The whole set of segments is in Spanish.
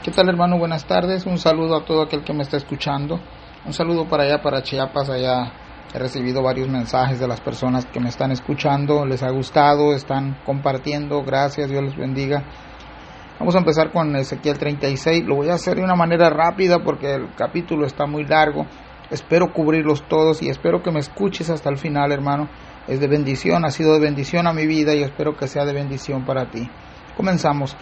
¿Qué tal, hermano? Buenas tardes. Un saludo a todo aquel que me está escuchando. Un saludo para allá, para Chiapas. Allá he recibido varios mensajes de las personas que me están escuchando. Les ha gustado, están compartiendo. Gracias, Dios les bendiga. Vamos a empezar con Ezequiel 36. Lo voy a hacer de una manera rápida porque el capítulo está muy largo. Espero cubrirlos todos y espero que me escuches hasta el final, hermano. Es de bendición, ha sido de bendición a mi vida y espero que sea de bendición para ti. Comenzamos.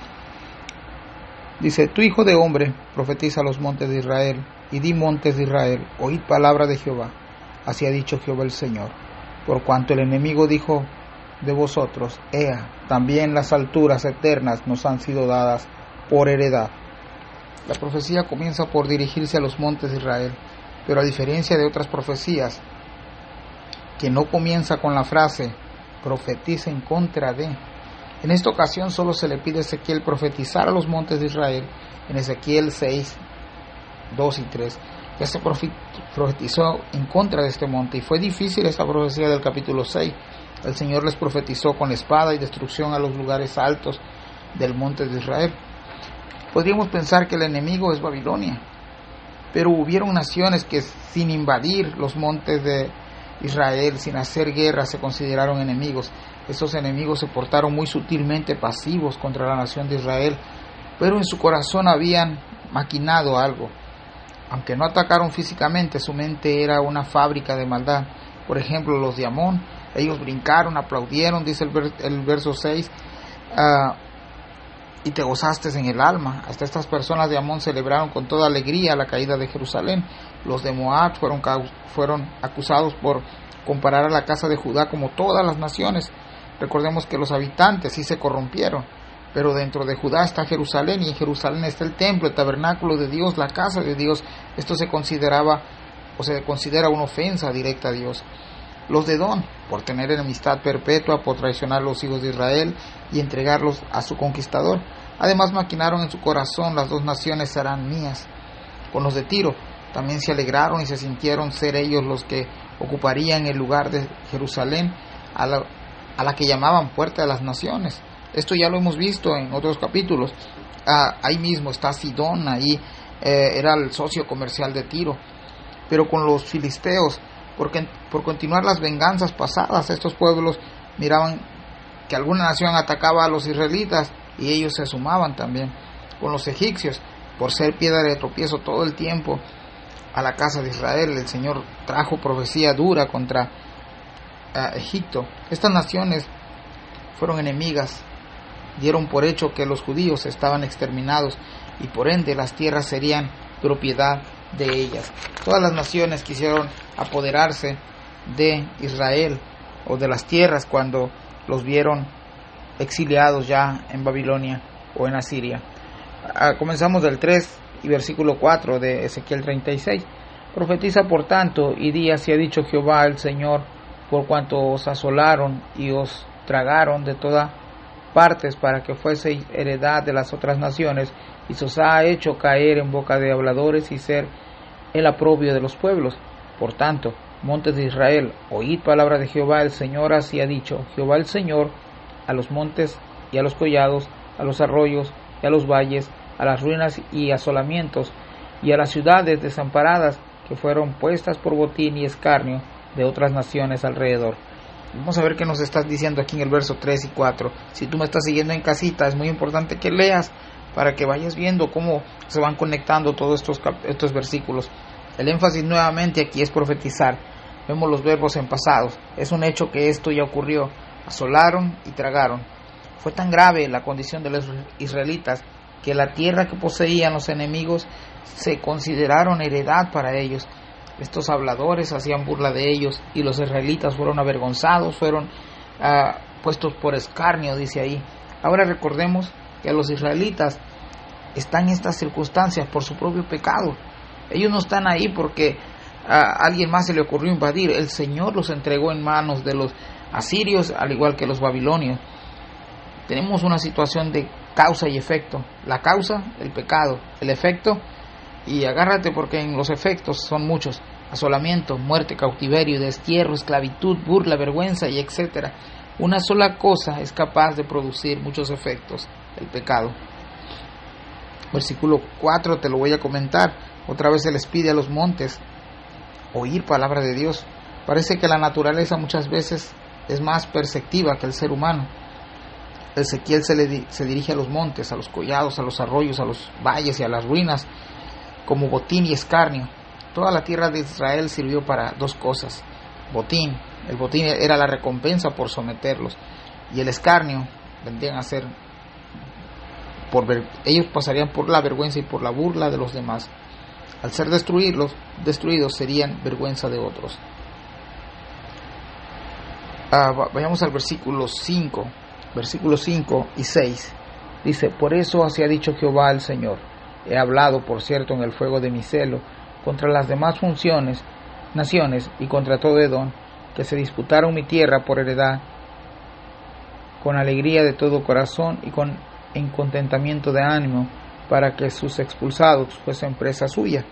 Dice: tú, hijo de hombre, profetiza a los montes de Israel, y di, montes de Israel, oíd palabra de Jehová. Así ha dicho Jehová el Señor. Por cuanto el enemigo dijo de vosotros: Ea, también las alturas eternas nos han sido dadas por heredad. La profecía comienza por dirigirse a los montes de Israel, pero a diferencia de otras profecías, que no comienza con la frase profetiza en contra de. En esta ocasión solo se le pide a Ezequiel profetizar a los montes de Israel. En Ezequiel 6, 2 y 3 ya se profetizó en contra de este monte, y fue difícil esta profecía del capítulo 6. El Señor les profetizó con espada y destrucción a los lugares altos del monte de Israel. Podríamos pensar que el enemigo es Babilonia, pero hubieron naciones que sin invadir los montes de Israel, sin hacer guerra, se consideraron enemigos. Estos enemigos se portaron muy sutilmente pasivos contra la nación de Israel, pero en su corazón habían maquinado algo. Aunque no atacaron físicamente, su mente era una fábrica de maldad. Por ejemplo, los de Amón, ellos brincaron, aplaudieron, dice el verso 6, y te gozaste en el alma. Hasta estas personas de Amón celebraron con toda alegría la caída de Jerusalén. Los de Moab fueron acusados por comparar a la casa de Judá como todas las naciones. Recordemos que los habitantes sí se corrompieron, pero dentro de Judá está Jerusalén, y en Jerusalén está el templo, el tabernáculo de Dios, la casa de Dios. Esto se considera una ofensa directa a Dios. Los de Edom, por tener enemistad perpetua, por traicionar a los hijos de Israel y entregarlos a su conquistador. Además maquinaron en su corazón: las dos naciones serán mías. Con los de Tiro también se alegraron y se sintieron ser ellos los que ocuparían el lugar de Jerusalén, a la que llamaban puerta de las naciones. Esto ya lo hemos visto en otros capítulos. Ahí mismo está Sidón, ahí era el socio comercial de Tiro. Pero con los filisteos, por continuar las venganzas pasadas, estos pueblos miraban que alguna nación atacaba a los israelitas y ellos se sumaban también. Con los egipcios, por ser piedra de tropiezo todo el tiempo a la casa de Israel, el Señor trajo profecía dura contra Egipto. Estas naciones fueron enemigas, dieron por hecho que los judíos estaban exterminados y por ende las tierras serían propiedad de ellas. Todas las naciones quisieron apoderarse de Israel o de las tierras cuando los vieron exiliados ya en Babilonia o en Asiria. Comenzamos del 3 y versículo 4 de Ezequiel 36. Profetiza por tanto y di: así ha dicho Jehová el Señor, por cuanto os asolaron y os tragaron de todas partes para que fueseis heredad de las otras naciones, y se os ha hecho caer en boca de habladores y ser el aprobio de los pueblos. Por tanto, montes de Israel, oíd palabra de Jehová el Señor. Así ha dicho Jehová el Señor a los montes y a los collados, a los arroyos y a los valles, a las ruinas y asolamientos, y a las ciudades desamparadas que fueron puestas por botín y escarnio de otras naciones alrededor. Vamos a ver qué nos estás diciendo aquí en el verso 3 y 4. Si tú me estás siguiendo en casita, es muy importante que leas para que vayas viendo cómo se van conectando todos estos versículos. El énfasis nuevamente aquí es profetizar. Vemos los verbos en pasados. Es un hecho que esto ya ocurrió. Asolaron y tragaron. Fue tan grave la condición de los israelitas que la tierra que poseían los enemigos se consideraron heredad para ellos. Estos habladores hacían burla de ellos y los israelitas fueron avergonzados, fueron puestos por escarnio, dice ahí. Ahora recordemos que a los israelitas están en estas circunstancias por su propio pecado. Ellos no están ahí porque a alguien más se le ocurrió invadir. El Señor los entregó en manos de los asirios, al igual que los babilonios. Tenemos una situación de causa y efecto. La causa, el pecado. El efecto, y agárrate porque en los efectos son muchos: asolamiento, muerte, cautiverio, destierro, esclavitud, burla, vergüenza y etcétera. Una sola cosa es capaz de producir muchos efectos: el pecado. Versículo 4 te lo voy a comentar. Otra vez se les pide a los montes oír palabra de Dios. Parece que la naturaleza muchas veces es más perceptiva que el ser humano. Ezequiel se dirige a los montes, a los collados, a los arroyos, a los valles y a las ruinas como botín y escarnio. Toda la tierra de Israel sirvió para dos cosas. Botín, el botín era la recompensa por someterlos, y el escarnio vendrían a ser ellos pasarían por la vergüenza y por la burla de los demás. Al ser destruidos serían vergüenza de otros. Vayamos al versículo 5 y 6. Dice: por eso así ha dicho Jehová el Señor: he hablado, por cierto, en el fuego de mi celo, contra las demás naciones y contra todo Edom, que se disputaron mi tierra por heredad, con alegría de todo corazón y en contentamiento de ánimo, para que sus expulsados fuesen presa suya.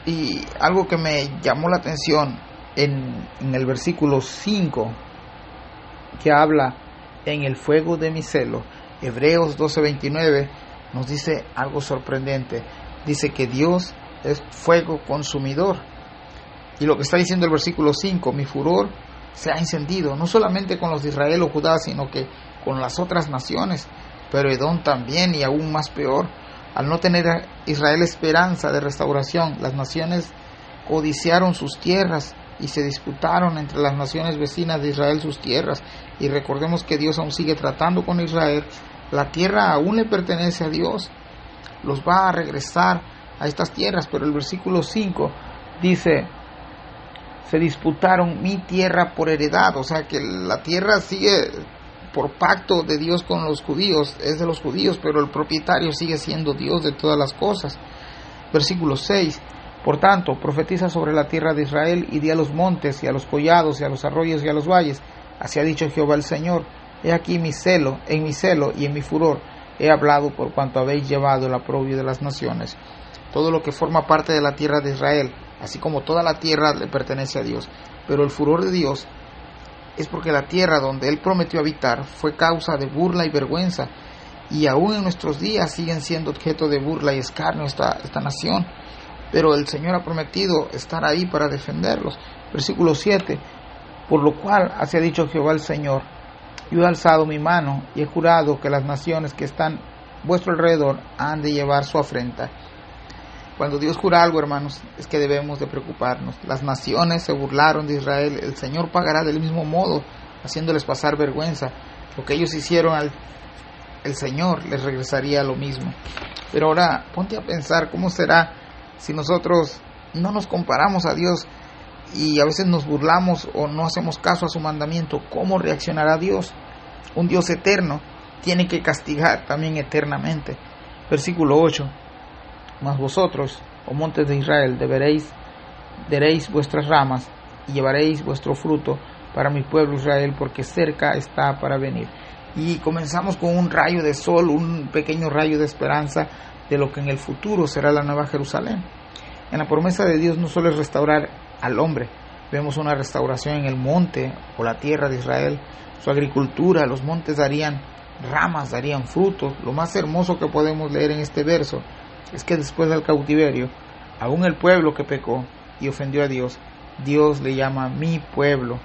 Y algo que me llamó la atención en el versículo 5, que habla en el fuego de mi celo, Hebreos 12:29, nos dice algo sorprendente. Dice que Dios es fuego consumidor. Y lo que está diciendo el versículo 5, mi furor se ha encendido, no solamente con los de Israel o Judá, sino que con las otras naciones, pero Edom también, y aún más peor. Al no tener a Israel esperanza de restauración, las naciones codiciaron sus tierras y se disputaron entre las naciones vecinas de Israel sus tierras. Y recordemos que Dios aún sigue tratando con Israel. La tierra aún le pertenece a Dios, los va a regresar a estas tierras. Pero el versículo 5 dice: se disputaron mi tierra por heredad. O sea que la tierra sigue por pacto de Dios con los judíos, es de los judíos, pero el propietario sigue siendo Dios de todas las cosas. Versículo 6: por tanto, profetiza sobre la tierra de Israel y di a los montes y a los collados y a los arroyos y a los valles: así ha dicho Jehová el Señor: he aquí en mi celo y en mi furor he hablado, por cuanto habéis llevado el oprobio de las naciones. Todo lo que forma parte de la tierra de Israel, así como toda la tierra, le pertenece a Dios, pero el furor de Dios es porque la tierra donde Él prometió habitar fue causa de burla y vergüenza, y aún en nuestros días siguen siendo objeto de burla y escarnio esta nación. Pero el Señor ha prometido estar ahí para defenderlos. Versículo 7: por lo cual así ha dicho Jehová el Señor: yo he alzado mi mano y he jurado que las naciones que están a vuestro alrededor han de llevar su afrenta. Cuando Dios jura algo, hermanos, es que debemos de preocuparnos. Las naciones se burlaron de Israel, el Señor pagará del mismo modo, haciéndoles pasar vergüenza. Lo que ellos hicieron el Señor les regresaría lo mismo. Pero ahora ponte a pensar cómo será si nosotros no nos comparamos a Dios y a veces nos burlamos o no hacemos caso a su mandamiento. ¿Cómo reaccionará Dios? Un Dios eterno tiene que castigar también eternamente. Versículo 8: mas vosotros, oh montes de Israel, daréis vuestras ramas y llevaréis vuestro fruto para mi pueblo Israel, porque cerca está para venir. Y comenzamos con un rayo de sol, un pequeño rayo de esperanza de lo que en el futuro será la nueva Jerusalén. En la promesa de Dios no solo es restaurar al hombre, vemos una restauración en el monte o la tierra de Israel, su agricultura. Los montes darían ramas, darían frutos. Lo más hermoso que podemos leer en este verso es que después del cautiverio, aún el pueblo que pecó y ofendió a Dios, Dios le llama mi pueblo.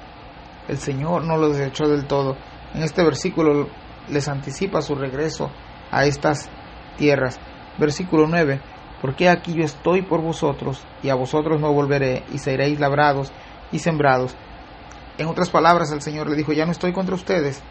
El Señor no lo desechó del todo. En este versículo les anticipa su regreso a estas tierras. Versículo 9: porque aquí yo estoy por vosotros, y a vosotros no volveré, y seréis labrados y sembrados. En otras palabras, el Señor le dijo: ya no estoy contra ustedes,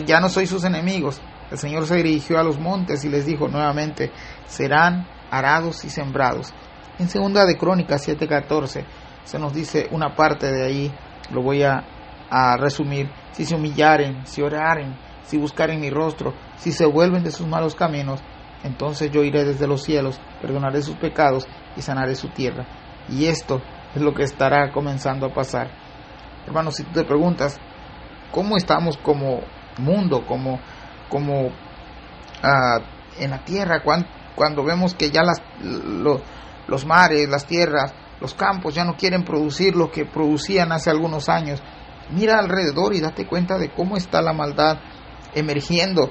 ya no soy sus enemigos. El Señor se dirigió a los montes y les dijo nuevamente: serán arados y sembrados. En segunda de Crónicas 7:14 se nos dice una parte de ahí, lo voy a resumir: si se humillaren, si oraren, si buscaren mi rostro, si se vuelven de sus malos caminos, entonces yo iré desde los cielos, perdonaré sus pecados y sanaré su tierra. Y esto es lo que estará comenzando a pasar. Hermanos, si tú te preguntas cómo estamos como mundo, como en la tierra, cuando vemos que ya los mares, las tierras, los campos ya no quieren producir lo que producían hace algunos años, mira alrededor y date cuenta de cómo está la maldad emergiendo.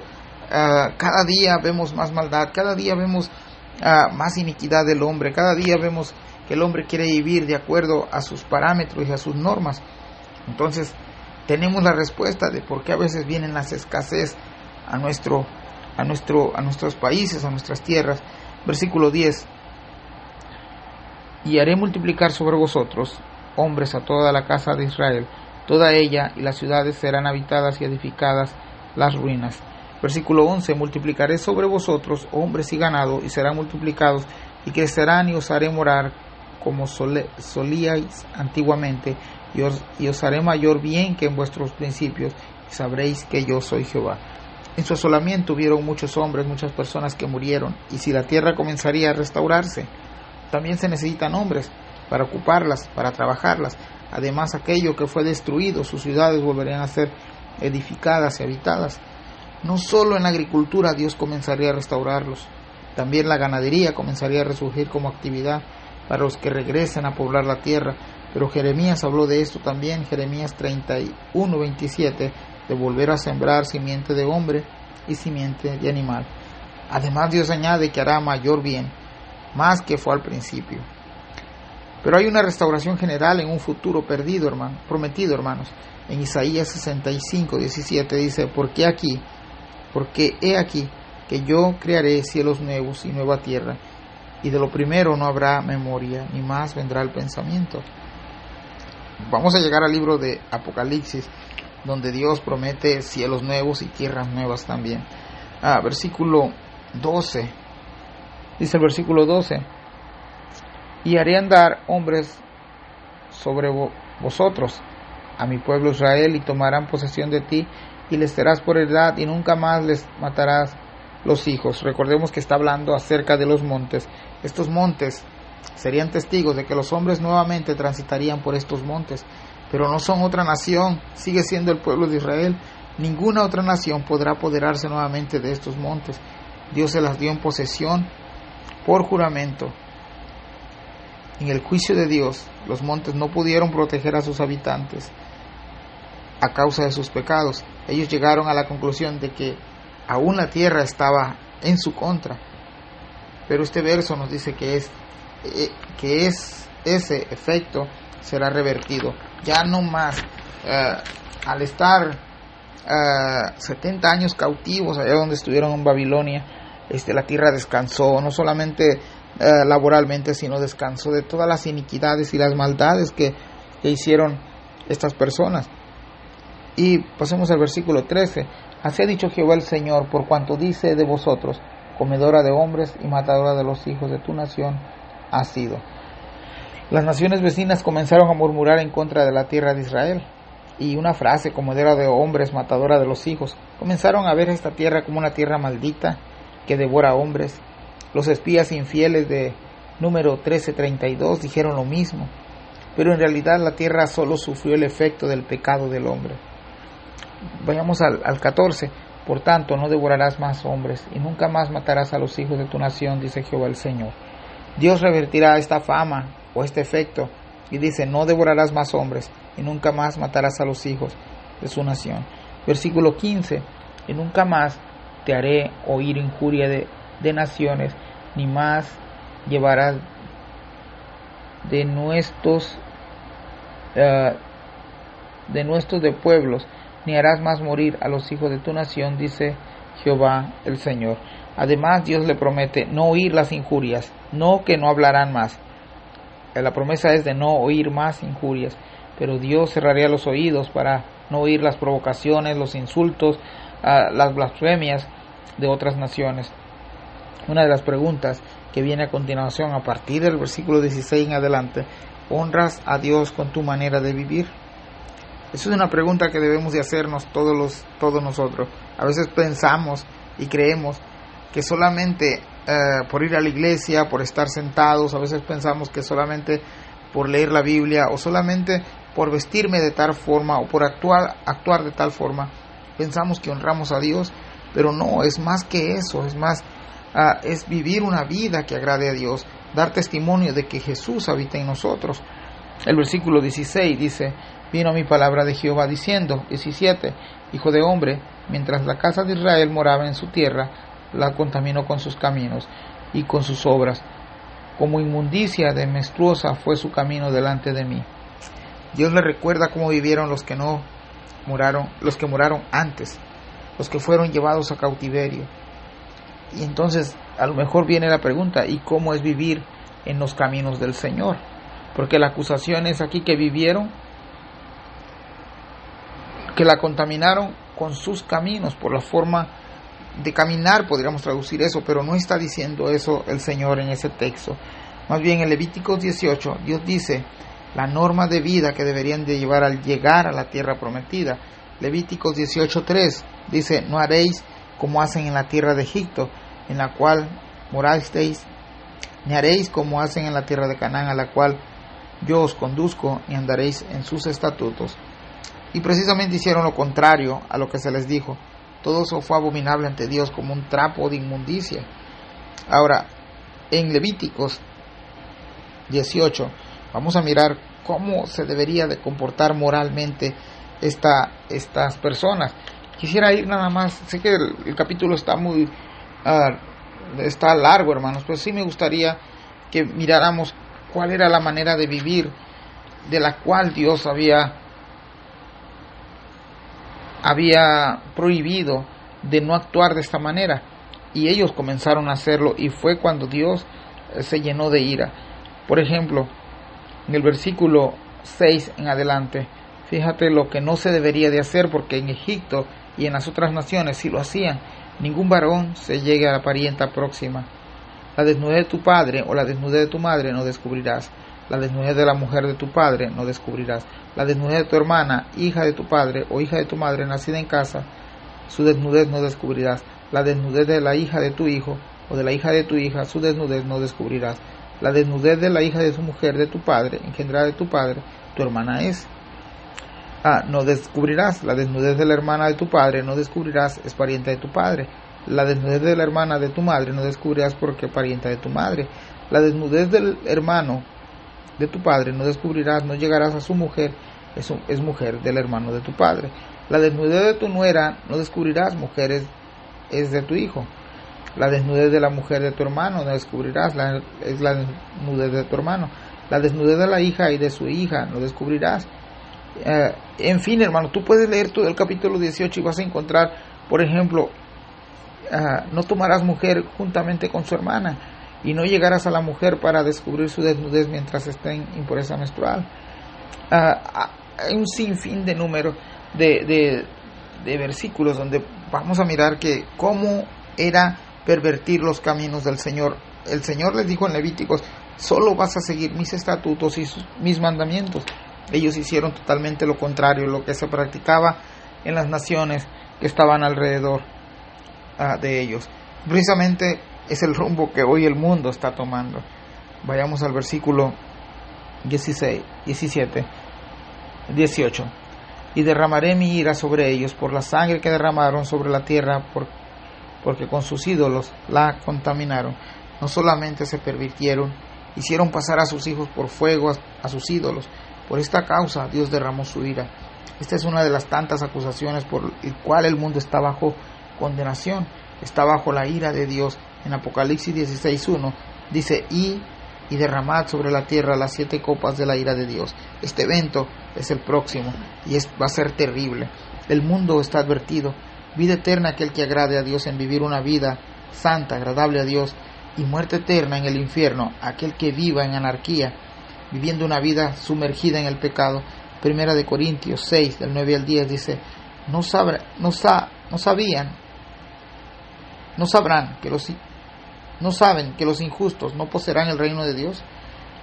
Cada día vemos más maldad, cada día vemos más iniquidad del hombre, cada día vemos que el hombre quiere vivir de acuerdo a sus parámetros y a sus normas. Entonces tenemos la respuesta de por qué a veces vienen las escasez a nuestros países, a nuestras tierras. Versículo 10: y haré multiplicar sobre vosotros hombres a toda la casa de Israel, toda ella y las ciudades serán habitadas y edificadas las ruinas. Versículo 11: multiplicaré sobre vosotros hombres y ganado, y serán multiplicados, y crecerán, y os haré morar como solíais antiguamente, y os haré mayor bien que en vuestros principios, y sabréis que yo soy Jehová. En su asolamiento hubieron muchos hombres, muchas personas que murieron, y si la tierra comenzaría a restaurarse, también se necesitan hombres para ocuparlas, para trabajarlas. Además, aquello que fue destruido, sus ciudades volverían a ser edificadas y habitadas. No solo en la agricultura Dios comenzaría a restaurarlos, también la ganadería comenzaría a resurgir como actividad para los que regresen a poblar la tierra. Pero Jeremías habló de esto también, Jeremías 31:27, de volver a sembrar simiente de hombre y simiente de animal. Además, Dios añade que hará mayor bien, más que fue al principio. Pero hay una restauración general en un futuro prometido, hermanos. En Isaías 65:17 dice: porque he aquí que yo crearé cielos nuevos y nueva tierra, y de lo primero no habrá memoria, ni más vendrá el pensamiento. Vamos a llegar al libro de Apocalipsis, donde Dios promete cielos nuevos y tierras nuevas también. Versículo 12. Dice el versículo 12: y haré andar hombres sobre vosotros, a mi pueblo Israel, y tomarán posesión de ti, y les serás por heredad, y nunca más les matarás los hijos. Recordemos que está hablando acerca de los montes. Estos montes serían testigos de que los hombres nuevamente transitarían por estos montes, pero no son otra nación, sigue siendo el pueblo de Israel. Ninguna otra nación podrá apoderarse nuevamente de estos montes. Dios se las dio en posesión por juramento. En el juicio de Dios, los montes no pudieron proteger a sus habitantes a causa de sus pecados. Ellos llegaron a la conclusión de que aún la tierra estaba en su contra. Pero este verso nos dice que ese efecto será revertido. Ya no más, al estar 70 años cautivos allá donde estuvieron en Babilonia, la tierra descansó, no solamente laboralmente, sino descansó de todas las iniquidades y las maldades que hicieron estas personas. Y pasemos al versículo 13. Así ha dicho Jehová el Señor, por cuanto dice de vosotros: comedora de hombres y matadora de los hijos de tu nación ha sido. Las naciones vecinas comenzaron a murmurar en contra de la tierra de Israel, y una frase: comedora de hombres, matadora de los hijos, comenzaron a ver esta tierra como una tierra maldita que devora hombres. Los espías infieles de número 13:32 dijeron lo mismo, pero en realidad la tierra solo sufrió el efecto del pecado del hombre. Vayamos al 14. Por tanto, no devorarás más hombres, y nunca más matarás a los hijos de tu nación, dice Jehová el Señor. Dios revertirá esta fama o este efecto, y dice: no devorarás más hombres, y nunca más matarás a los hijos de su nación. Versículo 15. Y nunca más te haré oír injuria de naciones, ni más llevarás de nuestros de pueblos, ni harás más morir a los hijos de tu nación, dice Jehová el Señor. Además, Dios le promete no oír las injurias, no que no hablarán más. La promesa es de no oír más injurias, pero Dios cerraría los oídos para no oír las provocaciones, los insultos, las blasfemias de otras naciones. Una de las preguntas que viene a continuación, a partir del versículo 16 en adelante: ¿honras a Dios con tu manera de vivir? Esa es una pregunta que debemos de hacernos todos nosotros. A veces pensamos y creemos que solamente por ir a la iglesia, por estar sentados, a veces pensamos que solamente por leer la Biblia, o solamente por vestirme de tal forma, o por actuar de tal forma, pensamos que honramos a Dios. Pero no, es más que eso, es vivir una vida que agrade a Dios, dar testimonio de que Jesús habita en nosotros. El versículo 16 dice: vino mi palabra de Jehová diciendo, 17, hijo de hombre, mientras la casa de Israel moraba en su tierra, la contaminó con sus caminos y con sus obras. Como inmundicia de menstruosa fue su camino delante de mí. Dios le recuerda cómo vivieron los que moraron antes, los que fueron llevados a cautiverio. Y entonces a lo mejor viene la pregunta, ¿y cómo es vivir en los caminos del Señor? Porque la acusación es aquí que vivieron, que la contaminaron con sus caminos, por la forma de caminar, podríamos traducir eso, pero no está diciendo eso el Señor en ese texto. Más bien en Levíticos 18, Dios dice la norma de vida que deberían de llevar al llegar a la tierra prometida. Levíticos 18:3 dice, no haréis como hacen en la tierra de Egipto, en la cual morasteis, ni haréis como hacen en la tierra de Canaán, a la cual yo os conduzco, y andaréis en sus estatutos. Y precisamente hicieron lo contrario a lo que se les dijo. Todo eso fue abominable ante Dios, como un trapo de inmundicia. Ahora, en Levíticos 18, vamos a mirar cómo se debería de comportar moralmente estas personas. Quisiera ir nada más, sé que el capítulo está está largo, hermanos, pero sí me gustaría que miráramos cuál era la manera de vivir de la cual Dios había prohibido de no actuar de esta manera, y ellos comenzaron a hacerlo, y fue cuando Dios se llenó de ira. Por ejemplo, en el versículo 6 en adelante, fíjate lo que no se debería de hacer, porque en Egipto y en las otras naciones sí lo hacían. Ningún varón se llegue a la parienta próxima. La desnudez de tu padre o la desnudez de tu madre no descubrirás. La desnudez de la mujer de tu padre no descubrirás. La desnudez de tu hermana, hija de tu padre o hija de tu madre nacida en casa, su desnudez no descubrirás. La desnudez de la hija de tu hijo o de la hija de tu hija, su desnudez no descubrirás. La desnudez de la hija de su mujer de tu padre, engendrada de tu padre, tu hermana es. No descubrirás. La desnudez de la hermana de tu padre no descubrirás, es parienta de tu padre. La desnudez de la hermana de tu madre no descubrirás, porque parienta de tu madre. La desnudez del hermano de tu padre no descubrirás, no llegarás a su mujer, es mujer del hermano de tu padre. La desnudez de tu nuera no descubrirás, mujer es de tu hijo. La desnudez de la mujer de tu hermano no descubrirás, es la desnudez de tu hermano. La desnudez de la hija y de su hija no descubrirás. En fin, hermano, tú puedes leer todo el capítulo 18 y vas a encontrar, por ejemplo, no tomarás mujer juntamente con su hermana, y no llegarás a la mujer para descubrir su desnudez mientras esté en impureza menstrual. Hay un sinfín de número de versículos donde vamos a mirar que cómo era pervertir los caminos del Señor. El Señor les dijo en Levíticos, solo vas a seguir mis estatutos y mis mandamientos. Ellos hicieron totalmente lo contrario, lo que se practicaba en las naciones que estaban alrededor de ellos. Precisamente es el rumbo que hoy el mundo está tomando. Vayamos al versículo 18. Y derramaré mi ira sobre ellos por la sangre que derramaron sobre la tierra, porque con sus ídolos la contaminaron. No solamente se pervirtieron, hicieron pasar a sus hijos por fuego a sus ídolos. Por esta causa Dios derramó su ira. Esta es una de las tantas acusaciones por el cual el mundo está bajo condenación, está bajo la ira de Dios. En Apocalipsis 16:1 dice, y derramad sobre la tierra las 7 copas de la ira de Dios. Este evento es el próximo y va a ser terrible. El mundo está advertido. Vida eterna aquel que agrade a Dios en vivir una vida santa, agradable a Dios, y muerte eterna en el infierno aquel que viva en anarquía, viviendo una vida sumergida en el pecado. Primera de Corintios 6, del 9 al 10 dice, no sabrán que los injustos no poseerán el reino de Dios.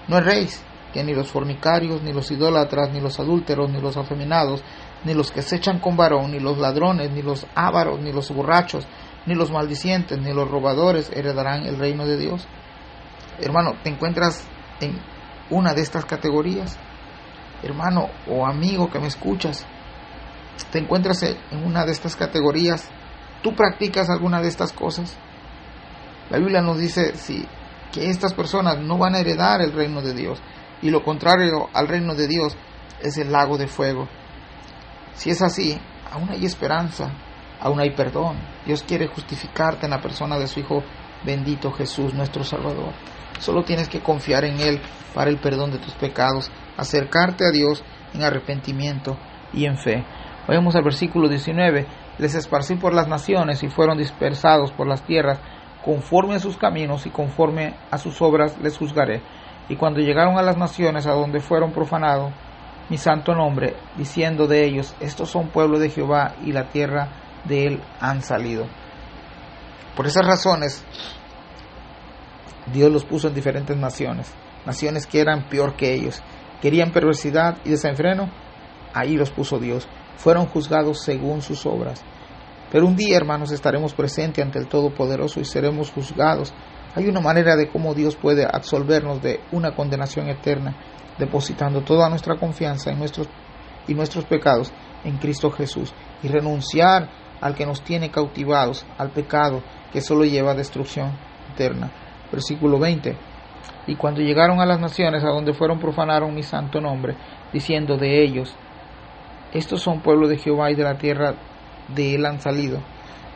No erréis, que ni los fornicarios, ni los idólatras, ni los adúlteros, ni los afeminados, ni los que se echan con varón, ni los ladrones, ni los ávaros, ni los borrachos, ni los maldicientes, ni los robadores heredarán el reino de Dios. Hermano, ¿te encuentras en una de estas categorías? Hermano o amigo que me escuchas, ¿te encuentras en una de estas categorías? ¿Tú practicas alguna de estas cosas? La Biblia nos dice que estas personas no van a heredar el reino de Dios, y lo contrario al reino de Dios es el lago de fuego. Si es así, aún hay esperanza, aún hay perdón. Dios quiere justificarte en la persona de su Hijo bendito Jesús, nuestro Salvador. Solo tienes que confiar en Él para el perdón de tus pecados, acercarte a Dios en arrepentimiento y en fe. Vayamos al versículo 19. Les esparcí por las naciones y fueron dispersados por las tierras, conforme a sus caminos y conforme a sus obras les juzgaré. Y cuando llegaron a las naciones a donde fueron profanados mi santo nombre, diciendo de ellos, estos son pueblo de Jehová y la tierra de él han salido. Por esas razones, Dios los puso en diferentes naciones que eran peor que ellos, querían perversidad y desenfreno, ahí los puso Dios, fueron juzgados según sus obras. Pero un día, hermanos, estaremos presentes ante el Todopoderoso y seremos juzgados. Hay una manera de cómo Dios puede absolvernos de una condenación eterna, depositando toda nuestra confianza en nuestros pecados en Cristo Jesús y renunciar al que nos tiene cautivados, al pecado que solo lleva a destrucción eterna. Versículo 20. Y cuando llegaron a las naciones a donde fueron profanaron mi santo nombre, diciendo de ellos, estos son pueblo de Jehová y de la tierra de él han salido.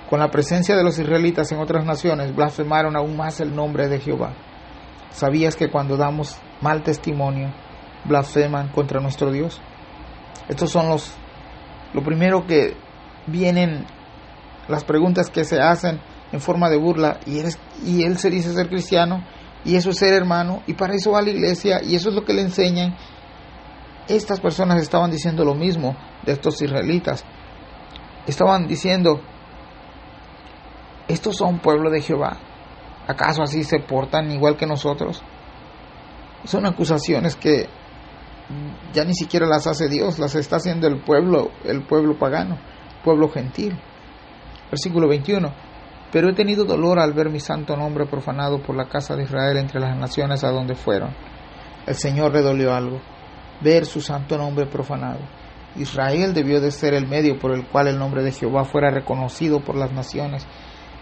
Con la presencia de los israelitas en otras naciones, blasfemaron aún más el nombre de Jehová. ¿Sabías que cuando damos mal testimonio, blasfeman contra nuestro Dios? Estos son lo primero que vienen, las preguntas que se hacen en forma de burla, y él se dice ser cristiano, y eso es ser hermano, y para eso va a la iglesia, y eso es lo que le enseñan. Estas personas estaban diciendo lo mismo de estos israelitas. Estaban diciendo, estos son pueblo de Jehová. ¿Acaso así se portan igual que nosotros? Son acusaciones que ya ni siquiera las hace Dios, las está haciendo el pueblo pagano, pueblo gentil. Versículo 21. Pero he tenido dolor al ver mi santo nombre profanado por la casa de Israel entre las naciones a donde fueron. El Señor le dolió algo, ver su santo nombre profanado. Israel debió de ser el medio por el cual el nombre de Jehová fuera reconocido por las naciones,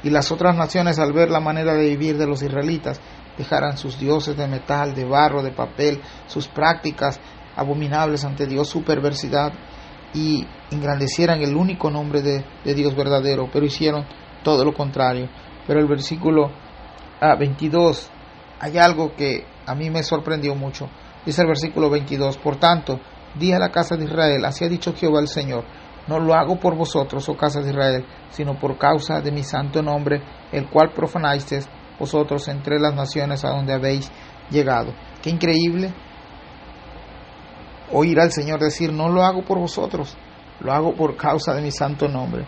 y las otras naciones, al ver la manera de vivir de los israelitas, dejaran sus dioses de metal, de barro, de papel, sus prácticas abominables ante Dios, su perversidad, y engrandecieran el único nombre de Dios verdadero, pero hicieron todo lo contrario. Pero el versículo 22, hay algo que a mí me sorprendió mucho. Dice el versículo 22, por tanto, di a la casa de Israel, así ha dicho Jehová el Señor, no lo hago por vosotros, oh casa de Israel, sino por causa de mi santo nombre, el cual profanasteis vosotros entre las naciones a donde habéis llegado. Qué increíble oír al Señor decir, no lo hago por vosotros, lo hago por causa de mi santo nombre.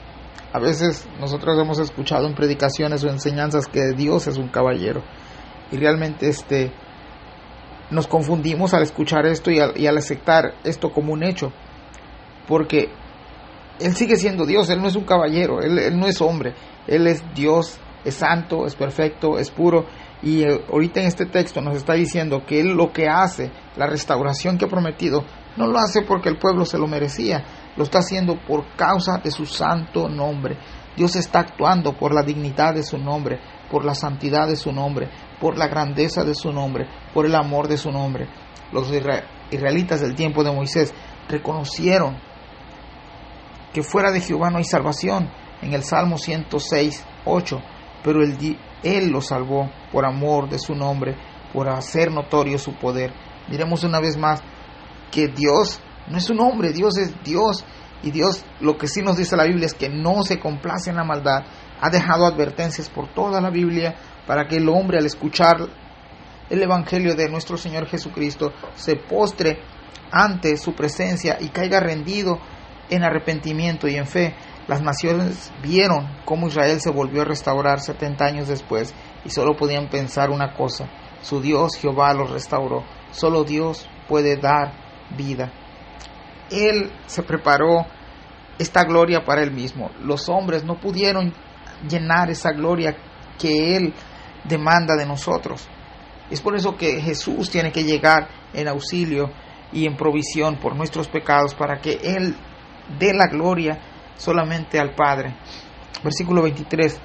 A veces nosotros hemos escuchado en predicaciones o enseñanzas que Dios es un caballero, y realmente nos confundimos al escuchar esto y al aceptar esto como un hecho, porque Él sigue siendo Dios, Él no es un caballero, Él no es hombre, Él es Dios, es santo, es perfecto, es puro, y ahorita en este texto nos está diciendo que Él lo que hace, la restauración que ha prometido, no lo hace porque el pueblo se lo merecía, lo está haciendo por causa de su santo nombre. Dios está actuando por la dignidad de su nombre, por la santidad de su nombre, por la grandeza de su nombre, por el amor de su nombre. Los israelitas del tiempo de Moisés reconocieron que fuera de Jehová no hay salvación, en el Salmo 106:8, pero Él los salvó por amor de su nombre, por hacer notorio su poder. Miremos una vez más que Dios no es un hombre, Dios es Dios, y Dios, lo que sí nos dice la Biblia es que no se complace en la maldad. Ha dejado advertencias por toda la Biblia para que el hombre, al escuchar el evangelio de nuestro Señor Jesucristo, se postre ante su presencia y caiga rendido en arrepentimiento y en fe. Las naciones vieron cómo Israel se volvió a restaurar 70 años después y solo podían pensar una cosa: su Dios Jehová los restauró. Solo Dios puede dar vida. Él se preparó esta gloria para Él mismo. Los hombres no pudieron llenar esa gloria que Él demanda de nosotros. Es por eso que Jesús tiene que llegar en auxilio y en provisión por nuestros pecados, para que Él dé la gloria solamente al Padre. Versículo 23.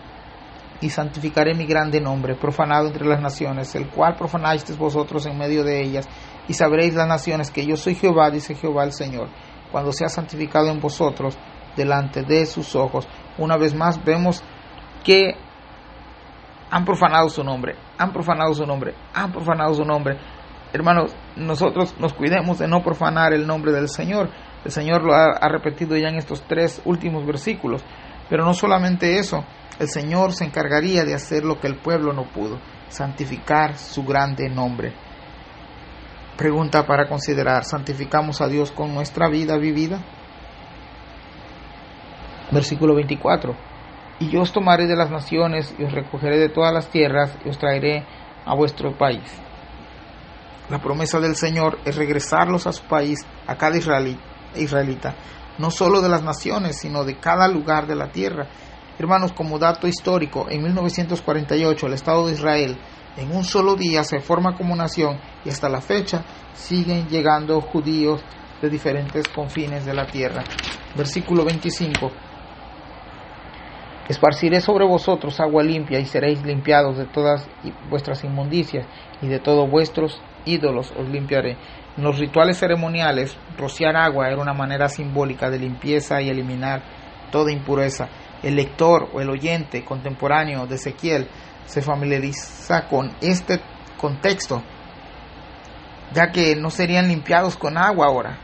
Y santificaré mi grande nombre, profanado entre las naciones, el cual profanasteis vosotros en medio de ellas, y sabréis las naciones que yo soy Jehová, dice Jehová el Señor, cuando sea santificado en vosotros delante de sus ojos. Una vez más vemos que han profanado su nombre, han profanado su nombre, han profanado su nombre. Hermanos, nosotros nos cuidemos de no profanar el nombre del Señor. El Señor lo ha repetido ya en estos 3 últimos versículos. Pero no solamente eso, el Señor se encargaría de hacer lo que el pueblo no pudo: santificar su grande nombre. Pregunta para considerar: ¿santificamos a Dios con nuestra vida vivida? Versículo 24: y yo os tomaré de las naciones y os recogeré de todas las tierras y os traeré a vuestro país. La promesa del Señor es regresarlos a su país, a cada israelita, no solo de las naciones, sino de cada lugar de la tierra. Hermanos, como dato histórico, en 1948 el Estado de Israel en un solo día se forma como nación, y hasta la fecha siguen llegando judíos de diferentes confines de la tierra. Versículo 25: esparciré sobre vosotros agua limpia, y seréis limpiados de todas vuestras inmundicias, y de todos vuestros ídolos os limpiaré. En los rituales ceremoniales, rociar agua era una manera simbólica de limpieza y eliminar toda impureza. El lector o el oyente contemporáneo de Ezequiel se familiariza con este contexto, ya que no serían limpiados con agua ahora,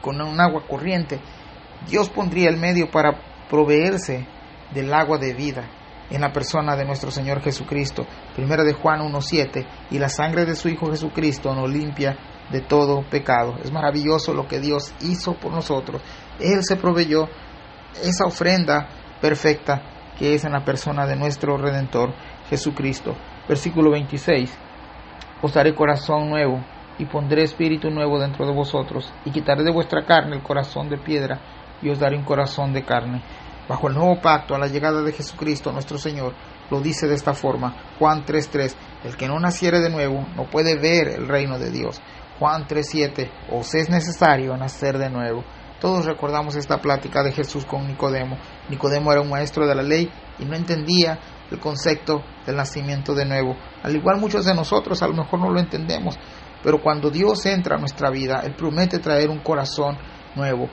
con un agua corriente. Dios pondría el medio para proveerse del agua de vida en la persona de nuestro Señor Jesucristo. Primera de Juan 1:7: y la sangre de su Hijo Jesucristo nos limpia de todo pecado. Es maravilloso lo que Dios hizo por nosotros. Él se proveyó esa ofrenda perfecta que es en la persona de nuestro Redentor Jesucristo. Versículo 26: os daré corazón nuevo y pondré espíritu nuevo dentro de vosotros, y quitaré de vuestra carne el corazón de piedra y os daré un corazón de carne. Bajo el nuevo pacto, a la llegada de Jesucristo nuestro Señor, lo dice de esta forma: Juan 3:3: el que no naciere de nuevo no puede ver el reino de Dios. Juan 3:7: os es necesario nacer de nuevo. Todos recordamos esta plática de Jesús con Nicodemo. Nicodemo era un maestro de la ley y no entendía el concepto del nacimiento de nuevo. Al igual muchos de nosotros a lo mejor no lo entendemos, pero cuando Dios entra a nuestra vida, Él promete traer un corazón nuevo.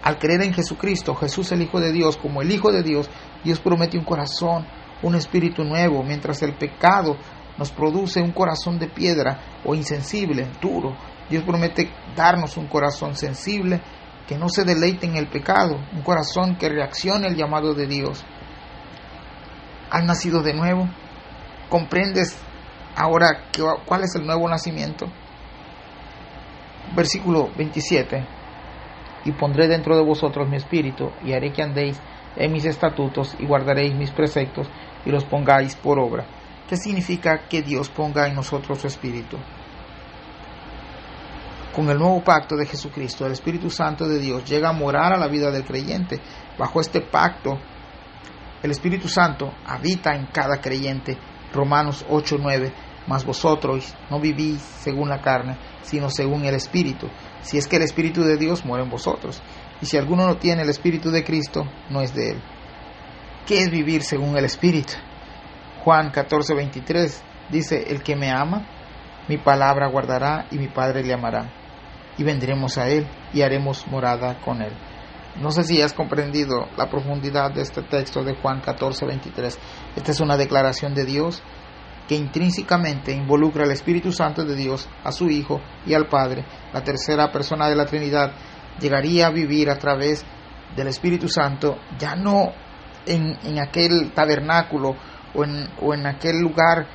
Al creer en Jesucristo, Jesús el Hijo de Dios, como el Hijo de Dios, Dios promete un corazón, un espíritu nuevo, mientras el pecado nos produce un corazón de piedra o insensible, duro. Dios promete darnos un corazón sensible, que no se deleite en el pecado, un corazón que reaccione al llamado de Dios. ¿Has nacido de nuevo? ¿Comprendes ahora cuál es el nuevo nacimiento? Versículo 27: y pondré dentro de vosotros mi espíritu, y haré que andéis en mis estatutos, y guardaréis mis preceptos, y los pongáis por obra. ¿Qué significa que Dios ponga en nosotros su espíritu? Con el nuevo pacto de Jesucristo, el Espíritu Santo de Dios llega a morar a la vida del creyente. Bajo este pacto, el Espíritu Santo habita en cada creyente. Romanos 8:9: mas vosotros no vivís según la carne, sino según el Espíritu, si es que el Espíritu de Dios mora en vosotros. Y si alguno no tiene el Espíritu de Cristo, no es de él. ¿Qué es vivir según el Espíritu? Juan 14:23 dice: el que me ama, mi palabra guardará, y mi Padre le amará, y vendremos a él y haremos morada con él. No sé si has comprendido la profundidad de este texto de Juan 14:23. Esta es una declaración de Dios que intrínsecamente involucra al Espíritu Santo de Dios, a su Hijo y al Padre. La tercera persona de la Trinidad llegaría a vivir a través del Espíritu Santo, ya no en aquel tabernáculo o en aquel lugar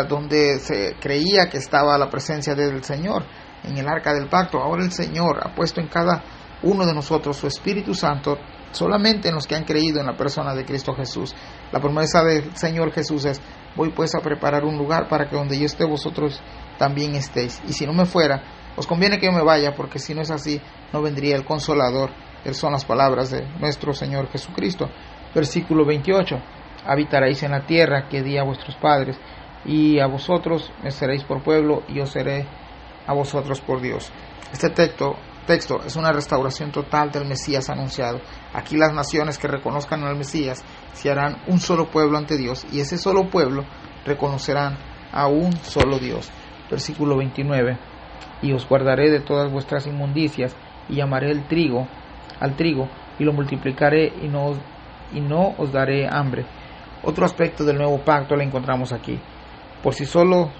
donde se creía que estaba la presencia del Señor, en el arca del pacto. Ahora el Señor ha puesto en cada uno de nosotros su Espíritu Santo, solamente en los que han creído en la persona de Cristo Jesús. La promesa del Señor Jesús es: voy pues a preparar un lugar para que donde yo esté vosotros también estéis. Y si no me fuera, os conviene que yo me vaya, porque si no es así, no vendría el Consolador. Estas son las palabras de nuestro Señor Jesucristo. Versículo 28: habitaréis en la tierra que di a vuestros padres, y a vosotros me seréis por pueblo, y yo seré a vosotros por Dios. Este texto es una restauración total del Mesías anunciado. Aquí las naciones que reconozcan al Mesías se harán un solo pueblo ante Dios, y ese solo pueblo reconocerán a un solo Dios. Versículo 29: y os guardaré de todas vuestras inmundicias, y llamaré al trigo, y y lo multiplicaré y no os daré hambre. Otro aspecto del nuevo pacto lo encontramos aquí. Por sí solos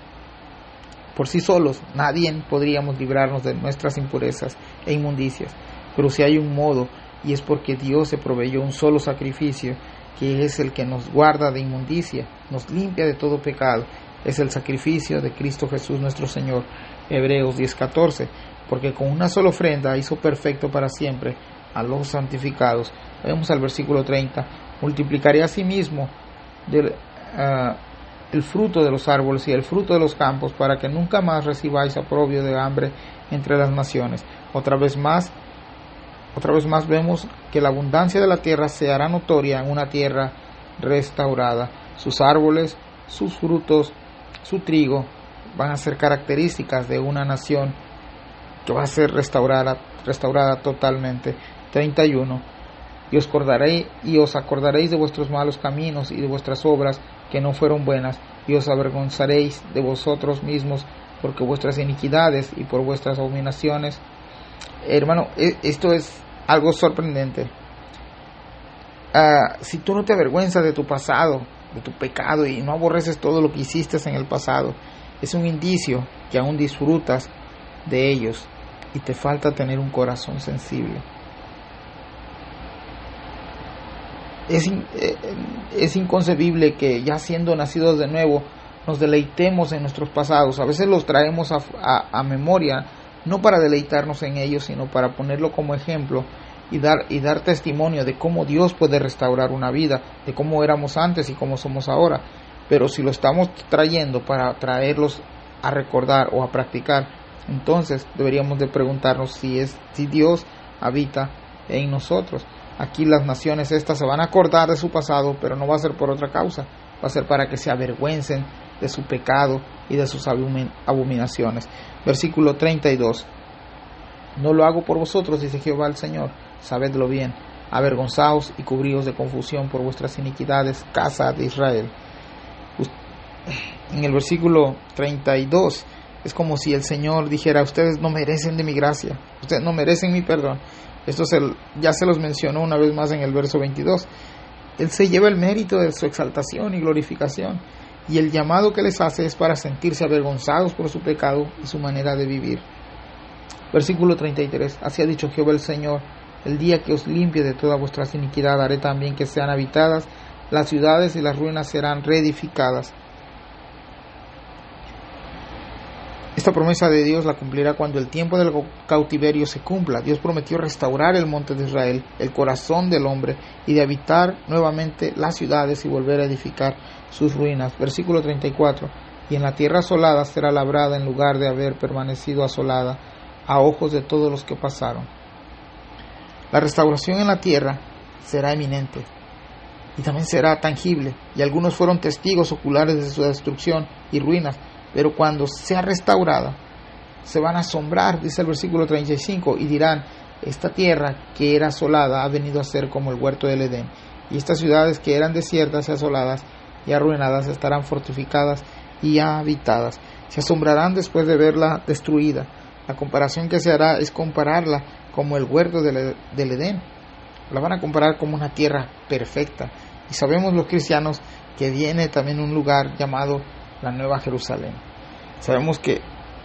nadie podríamos librarnos de nuestras impurezas e inmundicias, pero si hay un modo, y es porque Dios se proveyó un solo sacrificio, que es el que nos guarda de inmundicia, nos limpia de todo pecado, es el sacrificio de Cristo Jesús nuestro Señor. Hebreos 10:14, porque con una sola ofrenda hizo perfecto para siempre a los santificados. Vemos al versículo 30, multiplicaré asimismo el fruto de los árboles y el fruto de los campos, para que nunca más recibáis aprobio de hambre entre las naciones. Otra vez más vemos que la abundancia de la tierra se hará notoria en una tierra restaurada. Sus árboles, sus frutos, su trigo van a ser características de una nación que va a ser restaurada totalmente. 31. Y os acordaréis de vuestros malos caminos y de vuestras obras que no fueron buenas, y os avergonzaréis de vosotros mismos porque vuestras iniquidades y por vuestras abominaciones. Hermano, esto es algo sorprendente. Si tú no te avergüenzas de tu pasado, de tu pecado, y no aborreces todo lo que hiciste en el pasado, es un indicio que aún disfrutas de ellos y te falta tener un corazón sensible. Es inconcebible que ya siendo nacidos de nuevo nos deleitemos en nuestros pasados. A veces los traemos a memoria, no para deleitarnos en ellos, sino para ponerlo como ejemplo y dar testimonio de cómo Dios puede restaurar una vida, de cómo éramos antes y cómo somos ahora. Pero si lo estamos trayendo para traerlos a recordar o a practicar, entonces deberíamos de preguntarnos si Dios habita en nosotros. Aquí las naciones estas se van a acordar de su pasado, pero no va a ser por otra causa, va a ser para que se avergüencen de su pecado y de sus abominaciones. Versículo 32. No lo hago por vosotros, dice Jehová el Señor, sabedlo bien, avergonzaos y cubríos de confusión por vuestras iniquidades, casa de Israel. En el versículo 32 es como si el Señor dijera: ustedes no merecen de mi gracia, ustedes no merecen mi perdón. Esto ya se los mencionó una vez más en el verso 22. Él se lleva el mérito de su exaltación y glorificación, y el llamado que les hace es para sentirse avergonzados por su pecado y su manera de vivir. Versículo 33. Así ha dicho Jehová el Señor: el día que os limpie de toda vuestra iniquidad, haré también que sean habitadas las ciudades y las ruinas serán reedificadas. Esta promesa de Dios la cumplirá cuando el tiempo del cautiverio se cumpla. Dios prometió restaurar el monte de Israel, el corazón del hombre, y de habitar nuevamente las ciudades y volver a edificar sus ruinas. Versículo 34. Y en la tierra asolada será labrada en lugar de haber permanecido asolada a ojos de todos los que pasaron. La restauración en la tierra será eminente y también será tangible, y algunos fueron testigos oculares de su destrucción y ruinas. Pero cuando sea restaurada, se van a asombrar, dice el versículo 35, y dirán: esta tierra que era asolada ha venido a ser como el huerto del Edén, y estas ciudades que eran desiertas y asoladas y arruinadas estarán fortificadas y habitadas. Se asombrarán después de verla destruida. La comparación que se hará es compararla como el huerto del Edén. La van a comparar como una tierra perfecta. Y sabemos los cristianos que viene también un lugar llamado la Nueva Jerusalén. Sabemos que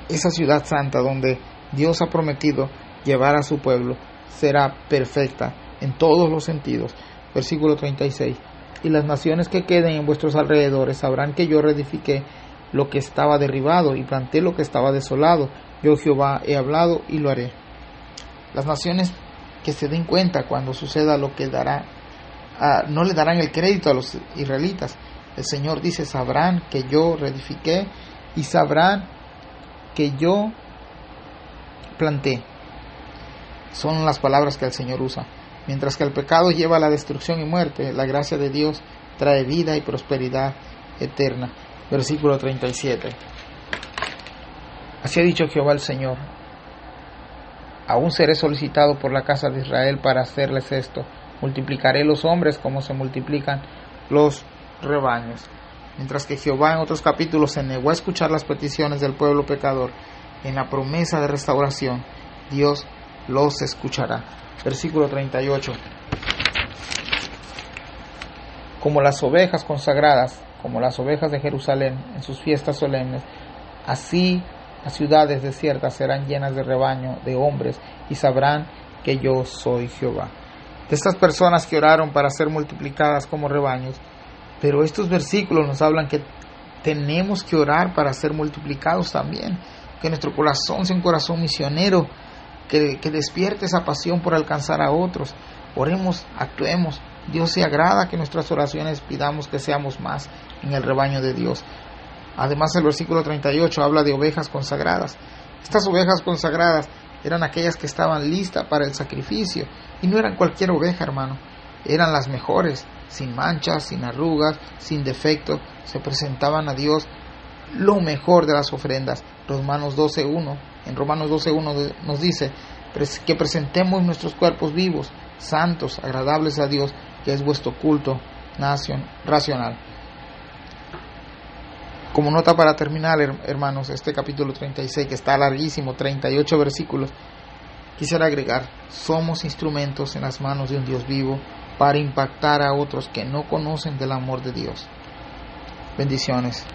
esa ciudad santa donde Dios ha prometido llevar a su pueblo será perfecta en todos los sentidos. Versículo 36. Y las naciones que queden en vuestros alrededores sabrán que yo reedifiqué lo que estaba derribado y planté lo que estaba desolado. Yo Jehová he hablado y lo haré. Las naciones que se den cuenta cuando suceda lo que no le darán el crédito a los israelitas. El Señor dice: sabrán que yo reedifiqué y sabrán que yo planté. Son las palabras que el Señor usa. Mientras que el pecado lleva a la destrucción y muerte, la gracia de Dios trae vida y prosperidad eterna. Versículo 37. Así ha dicho Jehová el Señor: aún seré solicitado por la casa de Israel para hacerles esto. Multiplicaré los hombres como se multiplican los rebaños. Mientras que Jehová en otros capítulos se negó a escuchar las peticiones del pueblo pecador, en la promesa de restauración Dios los escuchará. Versículo 38. Como las ovejas consagradas, como las ovejas de Jerusalén en sus fiestas solemnes, así las ciudades desiertas serán llenas de rebaño, de hombres, y sabrán que yo soy Jehová. De estas personas que oraron para ser multiplicadas como rebaños, pero estos versículos nos hablan que tenemos que orar para ser multiplicados también, que nuestro corazón sea un corazón misionero, que despierte esa pasión por alcanzar a otros. Oremos, actuemos. Dios se agrada que nuestras oraciones pidamos que seamos más en el rebaño de Dios. Además, el versículo 38 habla de ovejas consagradas. Estas ovejas consagradas eran aquellas que estaban listas para el sacrificio, y no eran cualquier oveja, hermano. Eran las mejores, sin manchas, sin arrugas, sin defectos. Se presentaban a Dios lo mejor de las ofrendas. En Romanos 12:1 nos dice que presentemos nuestros cuerpos vivos, santos, agradables a Dios, que es vuestro culto racional. Como nota para terminar, hermanos, este capítulo 36, que está larguísimo, 38 versículos, quisiera agregar: somos instrumentos en las manos de un Dios vivo para impactar a otros que no conocen del amor de Dios. Bendiciones.